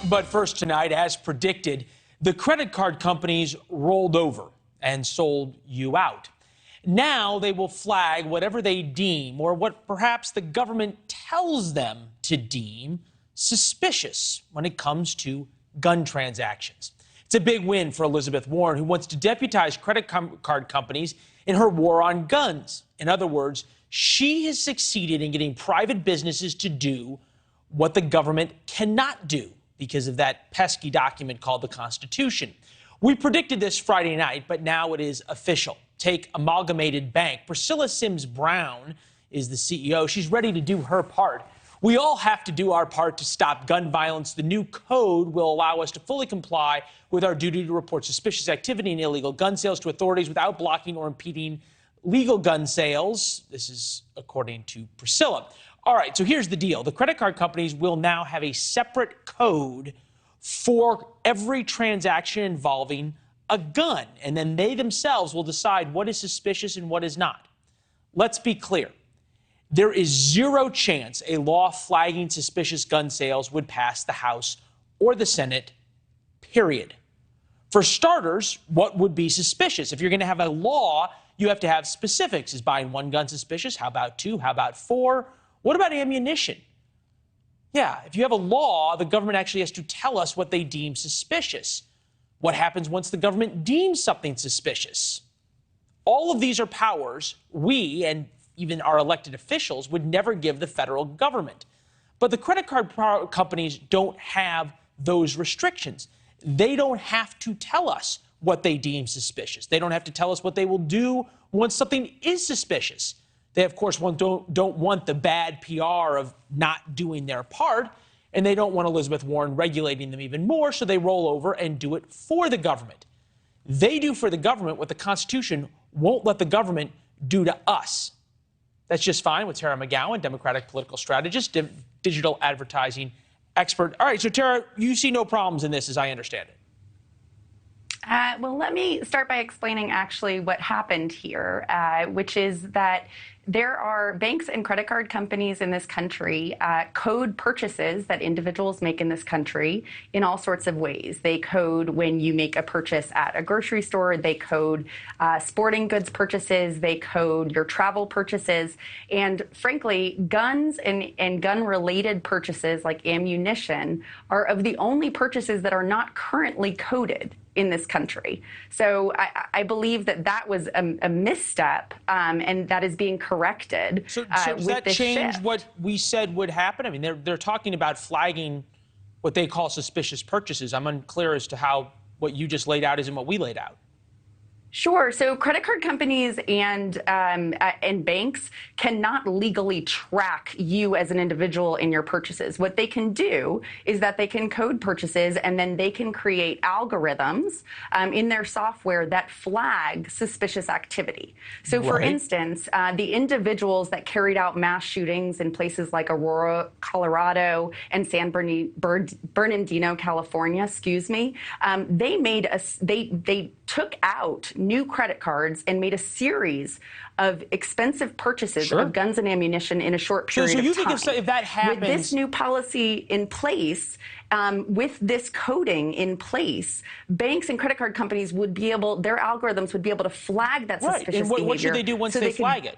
But first tonight, as predicted, the credit card companies rolled over and sold you out. Now they will flag whatever they deem, or what perhaps the government tells them to deem, suspicious when it comes to gun transactions. It's a big win for Elizabeth Warren, who wants to deputize credit card companies in her war on guns. In other words, she has succeeded in getting private businesses to do what the government cannot do because of that pesky document called the Constitution. We predicted this Friday night, but now it is official. Take Amalgamated Bank. Priscilla Sims Brown is the CEO. She's ready to do her part. We all have to do our part to stop gun violence. The new code will allow us to fully comply with our duty to report suspicious activity and illegal gun sales to authorities without blocking or impeding legal gun sales. This is according to Priscilla. All right, so here's the deal. The credit card companies will now have a separate code for every transaction involving a gun, and then they themselves will decide what is suspicious and what is not. Let's be clear. There is zero chance a law flagging suspicious gun sales would pass the House or the Senate, period. For starters, what would be suspicious? If you're going to have a law, you have to have specifics. Is buying one gun suspicious? How about two? How about four? What about ammunition? Yeah, if you have a law, the government actually has to tell us what they deem suspicious. What happens once the government deems something suspicious? All of these are powers we, and even our elected officials, would never give the federal government. But the credit card companies don't have those restrictions. They don't have to tell us what they deem suspicious. They don't have to tell us what they will do once something is suspicious. They, of course, don't want the bad PR of not doing their part, and they don't want Elizabeth Warren regulating them even more, so they roll over and do it for the government. They do for the government what the Constitution won't let the government do to us. That's just fine with Tara McGowan, Democratic political strategist, digital advertising expert. All right, so Tara, you see no problems in this, as I understand it. Well, let me start by explaining actually what happened here, which is that there are banks and credit card companies in this country code purchases that individuals make in this country in all sorts of ways. They code when you make a purchase at a grocery store. They code sporting goods purchases. They code your travel purchases. And frankly, guns and gun-related purchases like ammunition are of the only purchases that are not currently coded in this country. So I believe that was a misstep, and that is being corrected. So does that change what we said would happen? I mean, they're talking about flagging what they call suspicious purchases. I'm unclear as to how what you just laid out isn't what we laid out. Sure. So credit card companies and banks cannot legally track you as an individual in your purchases. What they can do is that they can code purchases, and then they can create algorithms in their software that flag suspicious activity. So, for instance, the individuals that carried out mass shootings in places like Aurora, Colorado, and San Bernardino, California, they took out new credit cards and made a series of expensive purchases of guns and ammunition in a short period of time. Think if that happens, with this new policy in place, with this coding in place, banks and credit card companies would be able, their algorithms would be able to flag that suspicious behavior. And what should they do once they flag it?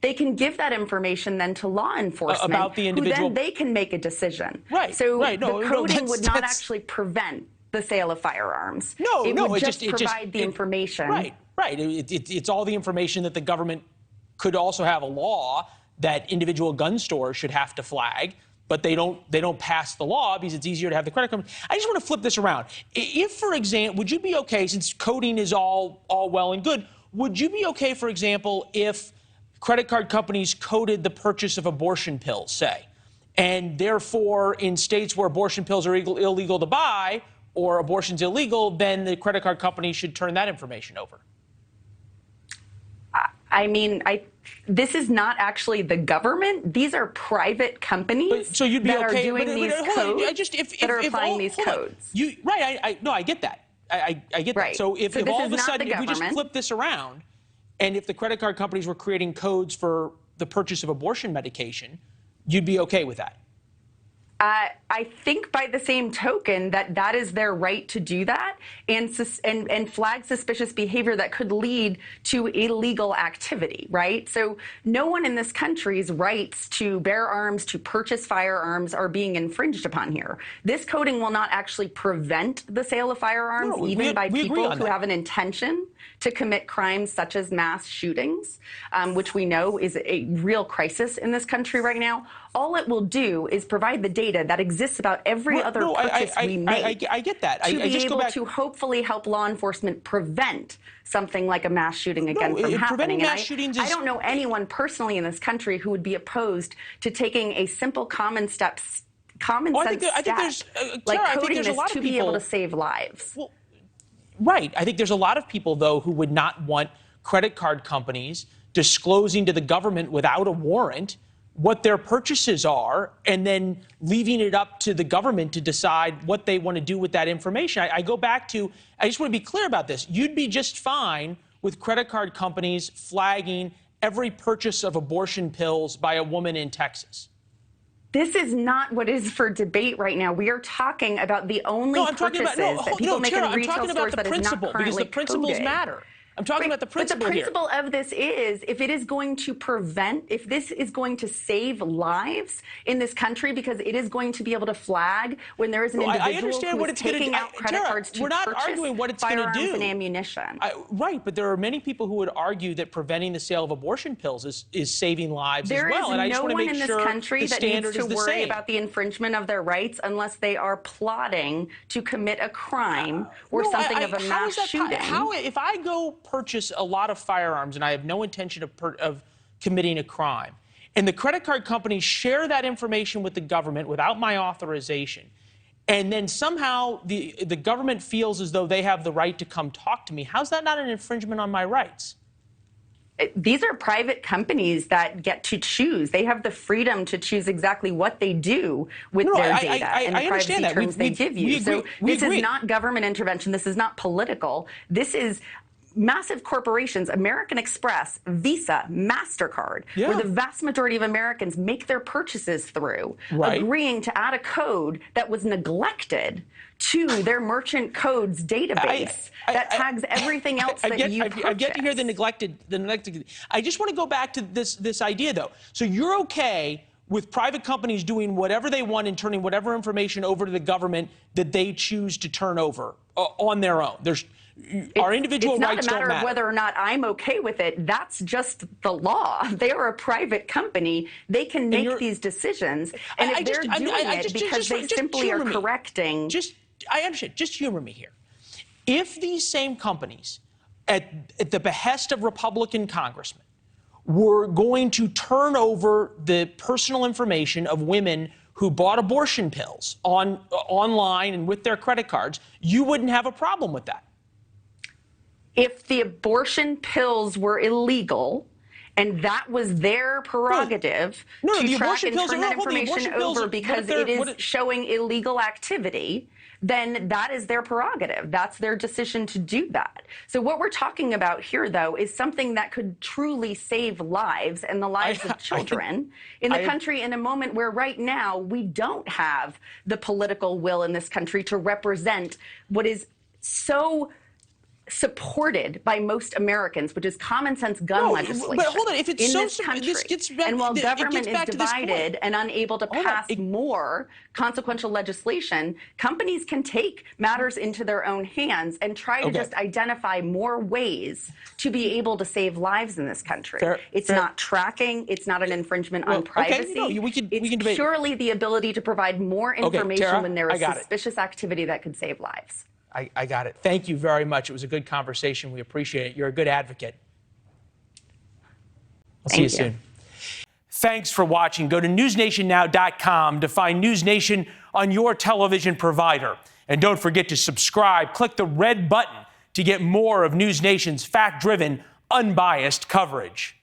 They can give that information then to law enforcement, about the individual, who then they can make a decision. Right. So the coding would not actually prevent the sale of firearms. It would just provide the information. Right. It's all the information that the government could also have a law that individual gun stores should have to flag, but they don't pass the law because it's easier to have the credit company. I just want to flip this around. If, for example, would you be okay, since coding is all well and good, would you be okay, for example, if credit card companies coded the purchase of abortion pills, say, and therefore in states where abortion pills are illegal to buy, or abortion's illegal, then the credit card company should turn that information over? I mean, this is not actually the government. These are private companies that are doing these codes, that are applying these codes. I get that. I get that. So if all of a sudden, if we just flip this around, and if the credit card companies were creating codes for the purchase of abortion medication, you'd be okay with that? I think by the same token that is their right to do that and flag suspicious behavior that could lead to illegal activity, right? So no one in this country's rights to bear arms, to purchase firearms are being infringed upon here. This coding will not actually prevent the sale of firearms, by people who have an intention to commit crimes such as mass shootings, which we know is a real crisis in this country right now. All it will do is provide the data that exists about every other purchase we make. I get that. To be able to hopefully help law enforcement prevent something like a mass shooting again from happening. I don't know anyone personally in this country who would be opposed to taking a simple common sense step like coding this to be able to save lives. Well, right. I think there's a lot of people, though, who would not want credit card companies disclosing to the government without a warrant what their purchases are and then leaving it up to the government to decide what they want to do with that information. I go back to, I just want to be clear about this. You'd be just fine with credit card companies flagging every purchase of abortion pills by a woman in Texas. This is not what is for debate right now. We are talking about the only purchases that people make in retail stores that is not currently because the principles coded. matter. I'm talking about the principle here. But the principle of this is, if it is going to prevent, if this is going to save lives in this country, because it is going to be able to flag when there is an individual who is taking out credit cards to purchase firearms and ammunition. Right, but there are many people who would argue that preventing the sale of abortion pills is saving lives as well. And I just want to make sure the standard is the same. There is no one in this country that needs to worry about the infringement of their rights unless they are plotting to commit a crime or something of a mass shooting. If I go purchase a lot of firearms and I have no intention of committing a crime, and the credit card companies share that information with the government without my authorization, and then somehow the government feels as though they have the right to come talk to me, how's that not an infringement on my rights? These are private companies that get to choose. They have the freedom to choose exactly what they do with their data and the privacy terms they give you. So this is not government intervention. This is not political. This is massive corporations, American Express, Visa, MasterCard, where the vast majority of Americans make their purchases through, agreeing to add a code that was neglected to their merchant codes database that tags everything else that you purchase. I get to hear the neglected. I just want to go back to this idea, though. So you're okay with private companies doing whatever they want and turning whatever information over to the government that they choose to turn over on their own. Our individual rights don't matter. It's not a matter of whether or not I'm okay with it. That's just the law. They are a private company. They can make these decisions. And if they're doing it because they simply are correcting. I understand. Just humor me here. If these same companies, at the behest of Republican congressmen, were going to turn over the personal information of women who bought abortion pills online and with their credit cards, you wouldn't have a problem with that. If the abortion pills were illegal and that was their prerogative to track and turn that information over because it is showing illegal activity, then that is their prerogative. That's their decision to do that. So what we're talking about here, though, is something that could truly save lives and the lives of children in the country in a moment where right now we don't have the political will in this country to represent what is so supported by most Americans, which is common sense gun legislation. But hold on, if it's in this country, and while government is divided and unable to pass more consequential legislation, companies can take matters into their own hands and try to just identify more ways to be able to save lives in this country. It's not tracking. It's not an infringement on privacy. It's purely the ability to provide more information Tara, when there is suspicious activity that could save lives. I got it. Thank you very much. It was a good conversation. We appreciate it. You're a good advocate. We'll see you soon. Thanks for watching. Go to newsnationnow.com to find NewsNation on your television provider. And don't forget to subscribe. Click the red button to get more of NewsNation's fact-driven, unbiased coverage.